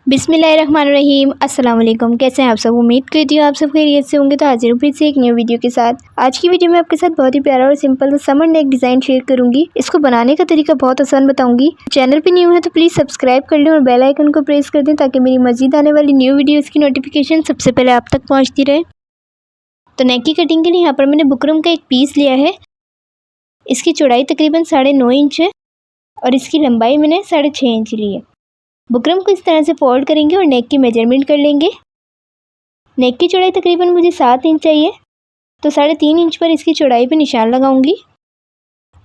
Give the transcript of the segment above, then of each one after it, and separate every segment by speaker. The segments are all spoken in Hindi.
Speaker 1: बिस्मिल्लाहिर्रहमानिर्रहीम। अस्सलाम वालेकुम। कैसे हैं आप सब? उम्मीद करती हूँ आप सब खैरियत से होंगे। तो हाजिर हूँ फिर से एक न्यू वीडियो के साथ। आज की वीडियो में आपके साथ बहुत ही प्यारा और सिंपल सा समर नेक डिज़ाइन शेयर करूंगी। इसको बनाने का तरीका बहुत आसान बताऊंगी। चैनल पे न्यू है तो प्लीज़ सब्सक्राइब कर लें और बेल आइकन को प्रेस कर दें ताकि मेरी मजीद आने वाली न्यू वीडियोज़ की नोटिफिकेशन सबसे पहले आप तक पहुँचती रहे। तो नेक की कटिंग के लिए यहाँ पर मैंने बुकरम का एक पीस लिया है। इसकी चौड़ाई तकरीबन 9.5 इंच है और इसकी लंबाई मैंने 6.5 इंच ली है। बुकरम को इस तरह से फोल्ड करेंगे और नेक की मेजरमेंट कर लेंगे। नेक की चौड़ाई तकरीबन मुझे 7 इंच चाहिए, तो 3.5 इंच पर इसकी चौड़ाई पे निशान लगाऊंगी।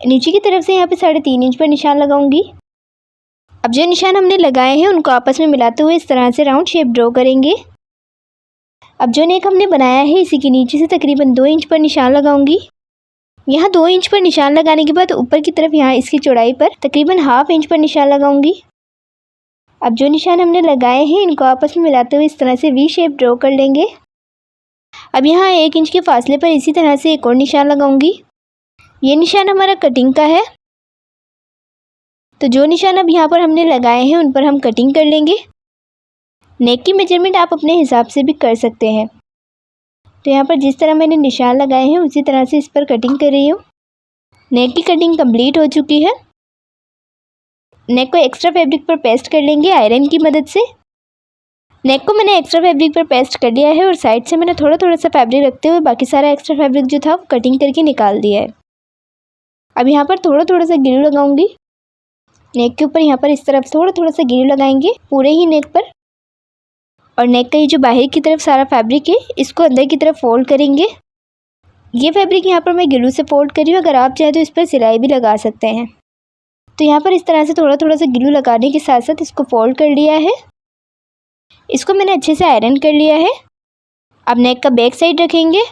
Speaker 1: नीचे की तरफ से यहाँ पे 3.5 इंच पर निशान लगाऊंगी। अब जो निशान हमने लगाए हैं उनको आपस में मिलाते हुए इस तरह से राउंड शेप ड्रॉ करेंगे। अब जो नेक हमने बनाया है इसी के नीचे से तकरीबन 2 इंच पर निशान लगाऊंगी। यहाँ 2 इंच पर निशान लगाने के बाद ऊपर की तरफ यहाँ इसकी चौड़ाई पर तकरीबन 1/2 इंच पर निशान लगाऊंगी। अब जो निशान हमने लगाए हैं इनको आपस में मिलाते हुए इस तरह से वी शेप ड्रॉ कर लेंगे। अब यहाँ 1 इंच के फासले पर इसी तरह से एक और निशान लगाऊंगी। ये निशान हमारा कटिंग का है, तो जो निशान अब यहाँ पर हमने लगाए हैं उन पर हम कटिंग कर लेंगे। नेक की मेजरमेंट आप अपने हिसाब से भी कर सकते हैं। तो यहाँ पर जिस तरह मैंने निशान लगाए हैं उसी तरह से इस पर कटिंग कर रही हूँ। नेक की कटिंग कंप्लीट हो चुकी है। नेक को एक्स्ट्रा फैब्रिक पर पेस्ट कर लेंगे आयरन की मदद से। नेक को मैंने एक्स्ट्रा फैब्रिक पर पेस्ट कर लिया है और साइड से मैंने थोड़ा थोड़ा सा फैब्रिक रखते हुए बाकी सारा एक्स्ट्रा फैब्रिक जो था वो कटिंग करके निकाल दिया है। अब यहाँ पर थोड़ा थोड़ा सा ग्लू लगाऊंगी। नेक के ऊपर यहाँ पर इस तरफ थोड़ा थोड़ा सा ग्लू लगाएंगे पूरे ही नेक पर। और नेक का ये जो बाहर की तरफ सारा फैब्रिक है इसको अंदर की तरफ फोल्ड करेंगे। ये फैब्रिक यहाँ पर मैं ग्लू से फोल्ड करी हूँ, अगर आप चाहें तो इस पर सिलाई भी लगा सकते हैं। तो यहाँ पर इस तरह से थोड़ा थोड़ा सा ग्लू लगाने के साथ साथ इसको फोल्ड कर लिया है। इसको मैंने अच्छे से आयरन कर लिया है। अब नेक का बैक साइड रखेंगे।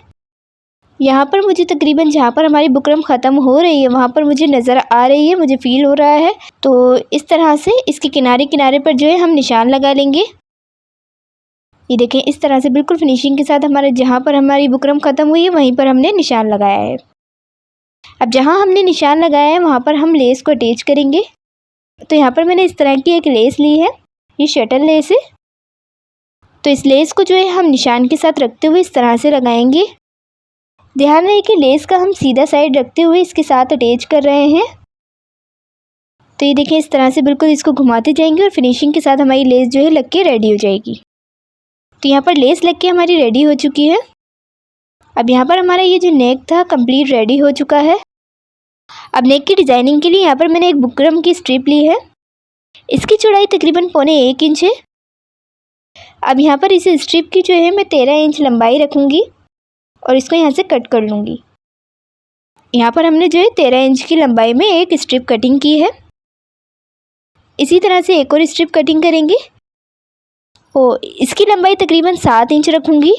Speaker 1: यहाँ पर मुझे तकरीबन जहाँ पर हमारी बुकरम ख़त्म हो रही है वहाँ पर मुझे नज़र आ रही है, मुझे फील हो रहा है। तो इस तरह से इसके किनारे किनारे पर जो है हम निशान लगा लेंगे। ये देखें इस तरह से बिल्कुल फिनिशिंग के साथ हमारे जहाँ पर हमारी बुकरम ख़त्म हुई है वहीं पर हमने निशान लगाया है। अब जहाँ हमने निशान लगाया है वहाँ पर हम लेस को अटैच करेंगे। तो यहाँ पर मैंने इस तरह की एक लेस ली है, ये शटल लेस है। तो इस लेस को जो है हम निशान के साथ रखते हुए इस तरह से लगाएंगे। ध्यान रहे कि लेस का हम सीधा साइड रखते हुए इसके साथ अटैच कर रहे हैं। तो ये देखें इस तरह से बिल्कुल इसको घुमाते जाएंगे और फिनिशिंग के साथ हमारी लेस जो है लग के रेडी हो जाएगी। तो यहाँ पर लेस लग के हमारी रेडी हो चुकी है। अब यहाँ पर हमारा ये जो नेक था कंप्लीट रेडी हो चुका है। अब नेक की डिज़ाइनिंग के लिए यहाँ पर मैंने एक बुकरम की स्ट्रिप ली है। इसकी चौड़ाई तकरीबन 1.25 इंच है। अब यहाँ पर इस स्ट्रिप की जो है मैं 13 इंच लंबाई रखूँगी और इसको यहाँ से कट कर लूँगी। यहाँ पर हमने जो है 13 इंच की लंबाई में एक स्ट्रिप कटिंग की है। इसी तरह से एक और स्ट्रिप कटिंग करेंगे। इसकी लंबाई तकरीबन 7 इंच रखूँगी।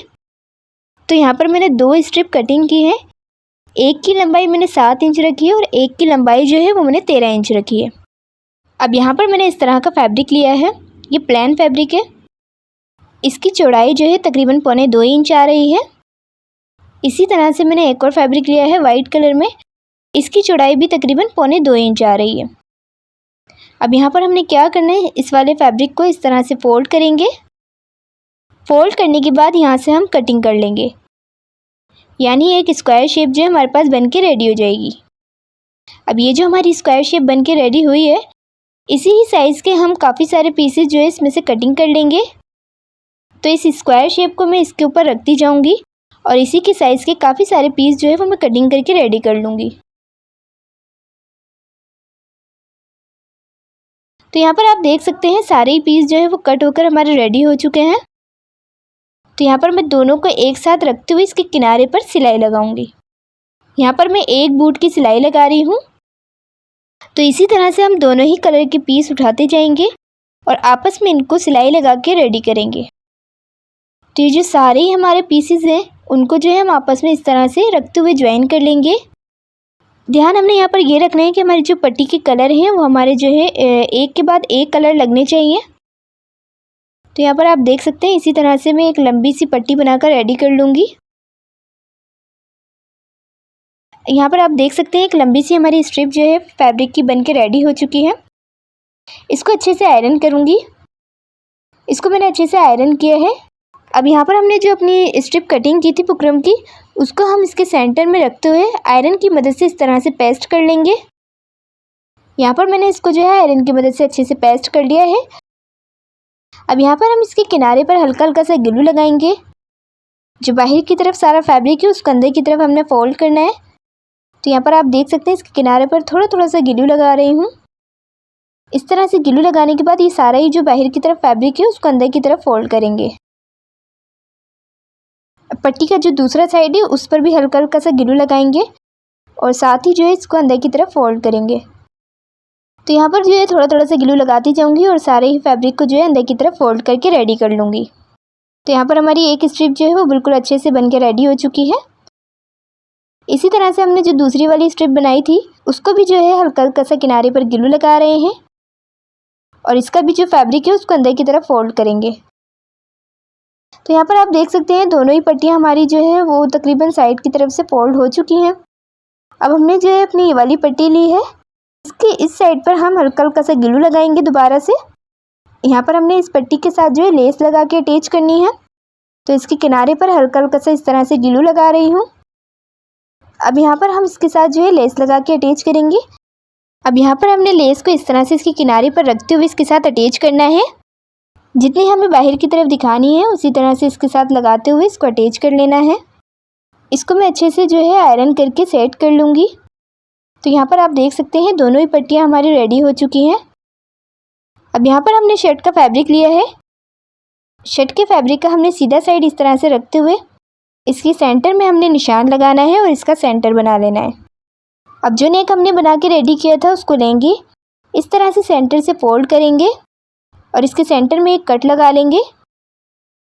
Speaker 1: तो यहाँ पर मैंने 2 स्ट्रिप कटिंग की है। एक की लंबाई मैंने 7 इंच रखी है और एक की लंबाई जो है वो मैंने 13 इंच रखी है। अब यहाँ पर मैंने इस तरह का फैब्रिक लिया है, ये प्लेन फैब्रिक है। इसकी चौड़ाई जो है तकरीबन 2.25 इंच आ रही है। इसी तरह से मैंने एक और फैब्रिक लिया है वाइट कलर में, इसकी चौड़ाई भी तकरीबन 2.25 इंच आ रही है। अब यहाँ पर हमने क्या करना है, इस वाले फैब्रिक को इस तरह से फोल्ड करेंगे। फोल्ड करने के बाद यहाँ से हम कटिंग कर लेंगे, यानी एक स्क्वायर शेप जो है हमारे पास बन के रेडी हो जाएगी। अब ये जो हमारी स्क्वायर शेप बन के रेडी हुई है इसी ही साइज़ के हम काफ़ी सारे पीसेस जो है इसमें से कटिंग कर लेंगे। तो इस स्क्वायर शेप को मैं इसके ऊपर रखती जाऊंगी और इसी के साइज़ के काफ़ी सारे पीस जो है वो मैं कटिंग करके रेडी कर लूँगी। तो यहाँ पर आप देख सकते हैं सारे ही पीस जो है वो कट होकर हमारे रेडी हो चुके हैं। तो यहाँ पर मैं दोनों को एक साथ रखते हुए इसके किनारे पर सिलाई लगाऊंगी। यहाँ पर मैं एक बूट की सिलाई लगा रही हूँ। तो इसी तरह से हम दोनों ही कलर के पीस उठाते जाएंगे और आपस में इनको सिलाई लगा के रेडी करेंगे। तो ये जो सारे ही हमारे पीसेस हैं उनको जो है हम आपस में इस तरह से रखते हुए ज्वाइन कर लेंगे। ध्यान हमने यहाँ पर ये रखना है कि हमारी जो पट्टी के कलर हैं वो हमारे जो है एक के बाद एक कलर लगने चाहिए। तो यहाँ पर आप देख सकते हैं इसी तरह से मैं एक लंबी सी पट्टी बनाकर रेडी कर लूँगी। यहाँ पर आप देख सकते हैं एक लंबी सी हमारी स्ट्रिप जो है फैब्रिक की बनके रेडी हो चुकी है। इसको अच्छे से आयरन करूँगी। इसको मैंने अच्छे से आयरन किया है। अब यहाँ पर हमने जो अपनी स्ट्रिप कटिंग की थी बुकरम की, उसको हम इसके सेंटर में रखते हुए आयरन की मदद से इस तरह से पेस्ट कर लेंगे। यहाँ पर मैंने इसको जो है आयरन की मदद से अच्छे से पेस्ट कर लिया है। अब यहाँ पर हम इसके किनारे पर हल्का हल्का सा ग्लू लगाएंगे। जो बाहर की तरफ सारा फैब्रिक है उसको अंदर की तरफ हमने फोल्ड करना है। तो यहाँ पर आप देख सकते हैं इसके किनारे पर थोड़ा थोड़ा सा ग्लू लगा रही हूँ। इस तरह से ग्लू लगाने के बाद ये सारा ही जो बाहर की तरफ फैब्रिक है उसको अंदर की तरफ फोल्ड करेंगे। पट्टी का जो दूसरा साइड है उस पर भी हल्का हल्का सा ग्लू लगाएंगे और साथ ही जो है इसको अंदर की तरफ फोल्ड करेंगे। तो यहाँ पर जो है थोड़ा थोड़ा सा ग्लू लगाती जाऊँगी और सारे ही फैब्रिक को जो है अंदर की तरफ फोल्ड करके रेडी कर लूँगी। तो यहाँ पर हमारी एक स्ट्रिप जो है वो बिल्कुल अच्छे से बन के रेडी हो चुकी है। इसी तरह से हमने जो दूसरी वाली स्ट्रिप बनाई थी उसको भी जो है हल्का हल्का सा किनारे पर ग्लू लगा रहे हैं और इसका भी जो फैब्रिक है उसको अंदर की तरफ फोल्ड करेंगे। तो यहाँ पर आप देख सकते हैं दोनों ही पट्टियाँ हमारी जो है वो तकरीबन साइड की तरफ से फोल्ड हो चुकी हैं। अब हमने जो है अपनी ये वाली पट्टी ली है, इसके इस साइड पर हम हल्का हल्का सा ग्लू लगाएंगे दोबारा से। यहाँ पर हमने इस पट्टी के साथ जो है लेस लगा के अटैच करनी है, तो इसके किनारे पर हल्का हल्का सा इस तरह से ग्लू लगा रही हूँ। अब यहाँ पर हम इसके साथ जो है लेस लगा के अटैच करेंगे। अब यहाँ पर हमने लेस को इस तरह से इसके किनारे पर रखते हुए इसके साथ अटैच करना है। जितनी हमें बाहर की तरफ दिखानी है उसी तरह से इसके साथ लगाते हुए इसको अटैच कर लेना है। इसको मैं अच्छे से जो है आयरन करके सेट कर लूँगी। तो यहाँ पर आप देख सकते हैं दोनों ही पट्टियाँ हमारी रेडी हो चुकी हैं। अब यहाँ पर हमने शर्ट का फैब्रिक लिया है। शर्ट के फैब्रिक का हमने सीधा साइड इस तरह से रखते हुए इसकी सेंटर में हमने निशान लगाना है और इसका सेंटर बना लेना है। अब जो नेक हमने बना के रेडी किया था उसको लेंगे, इस तरह से सेंटर से फोल्ड करेंगे और इसके सेंटर में एक कट लगा लेंगे।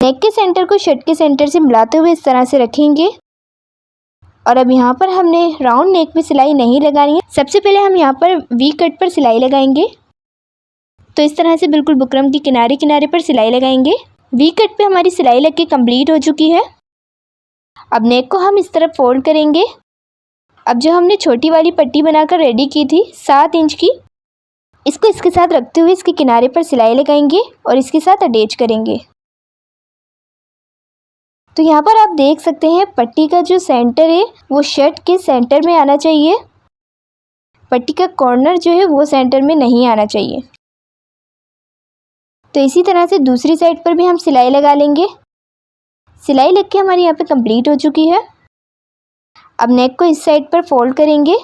Speaker 1: नेक के सेंटर को शर्ट के सेंटर से मिलाते हुए इस तरह से रखेंगे। और अब यहाँ पर हमने राउंड नेक पे सिलाई नहीं लगानी है। सबसे पहले हम यहाँ पर वी कट पर सिलाई लगाएंगे। तो इस तरह से बिल्कुल बुकरम के किनारे किनारे पर सिलाई लगाएंगे। वी कट पे हमारी सिलाई लग के कम्प्लीट हो चुकी है। अब नेक को हम इस तरफ फोल्ड करेंगे। अब जो हमने छोटी वाली पट्टी बनाकर रेडी की थी 7 इंच की, इसको इसके साथ रखते हुए इसके किनारे पर सिलाई लगाएंगे और इसके साथ अटैच करेंगे। तो यहाँ पर आप देख सकते हैं पट्टी का जो सेंटर है वो शर्ट के सेंटर में आना चाहिए। पट्टी का कॉर्नर जो है वो सेंटर में नहीं आना चाहिए। तो इसी तरह से दूसरी साइड पर भी हम सिलाई लगा लेंगे। सिलाई लग के हमारी यहाँ पे कंप्लीट हो चुकी है। अब नेक को इस साइड पर फोल्ड करेंगे।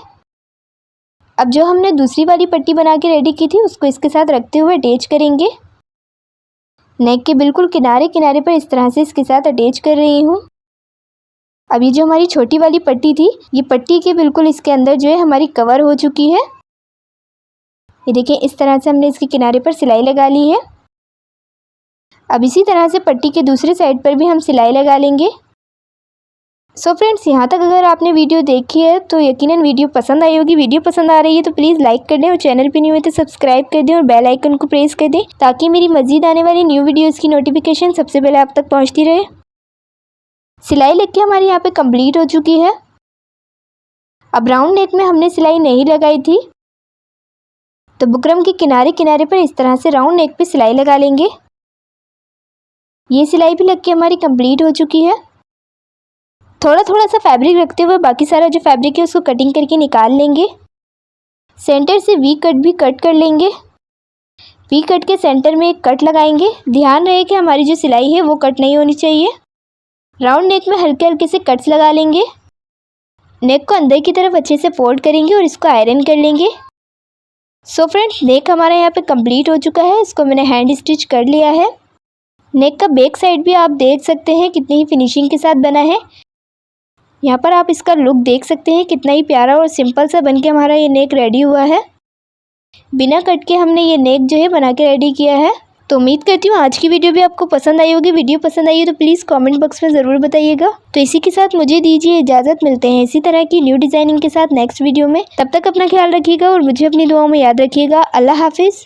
Speaker 1: अब जो हमने दूसरी वाली पट्टी बना के रेडी की थी उसको इसके साथ रखते हुए अटैच करेंगे। नेक के बिल्कुल किनारे किनारे पर इस तरह से इसके साथ अटैच कर रही हूँ। अब ये जो हमारी छोटी वाली पट्टी थी ये पट्टी के बिल्कुल इसके अंदर जो है हमारी कवर हो चुकी है। ये देखिए इस तरह से हमने इसके किनारे पर सिलाई लगा ली है। अब इसी तरह से पट्टी के दूसरे साइड पर भी हम सिलाई लगा लेंगे। सो फ्रेंड्स, यहाँ तक अगर आपने वीडियो देखी है तो यकीनन वीडियो पसंद आई होगी। वीडियो पसंद आ रही है तो प्लीज़ लाइक कर दें और चैनल पे न्यू है तो सब्सक्राइब कर दें और बेल आइकन को प्रेस कर दें ताकि मेरी मज़ीद आने वाली न्यू वीडियोज़ की नोटिफिकेशन सबसे पहले आप तक पहुँचती रहे। सिलाई लग के हमारी यहाँ पे कंप्लीट हो चुकी है। अब राउंड नेक में हमने सिलाई नहीं लगाई थी तो बुकरम के किनारे किनारे पर इस तरह से राउंड नेक पे सिलाई लगा लेंगे। ये सिलाई भी लग के हमारी कंप्लीट हो चुकी है। थोड़ा थोड़ा सा फैब्रिक रखते हुए बाकी सारा जो फैब्रिक है उसको कटिंग करके निकाल लेंगे। सेंटर से वी कट भी कट कर लेंगे। वी कट के सेंटर में एक कट लगाएंगे। ध्यान रहे कि हमारी जो सिलाई है वो कट नहीं होनी चाहिए। राउंड नेक में हल्के हल्के से कट्स लगा लेंगे। नेक को अंदर की तरफ अच्छे से फोल्ड करेंगे और इसको आयरन कर लेंगे। सो फ्रेंड्स, नेक हमारा यहाँ पे कंप्लीट हो चुका है। इसको मैंने हैंड स्टिच कर लिया है। नेक का बैक साइड भी आप देख सकते हैं कितनी ही फिनिशिंग के साथ बना है। यहाँ पर आप इसका लुक देख सकते हैं कितना ही प्यारा और सिंपल सा बनके हमारा ये नेक रेडी हुआ है। बिना कट के हमने ये नेक जो है बना के रेडी किया है। तो उम्मीद करती हूँ आज की वीडियो भी आपको पसंद आई होगी। वीडियो पसंद आई है तो प्लीज़ कमेंट बॉक्स में ज़रूर बताइएगा। तो इसी के साथ मुझे दीजिए इजाज़त। मिलते हैं इसी तरह की न्यू डिज़ाइनिंग के साथ नेक्स्ट वीडियो में। तब तक अपना ख्याल रखिएगा और मुझे अपनी दुआओं में याद रखिएगा। अल्लाह हाफिज़।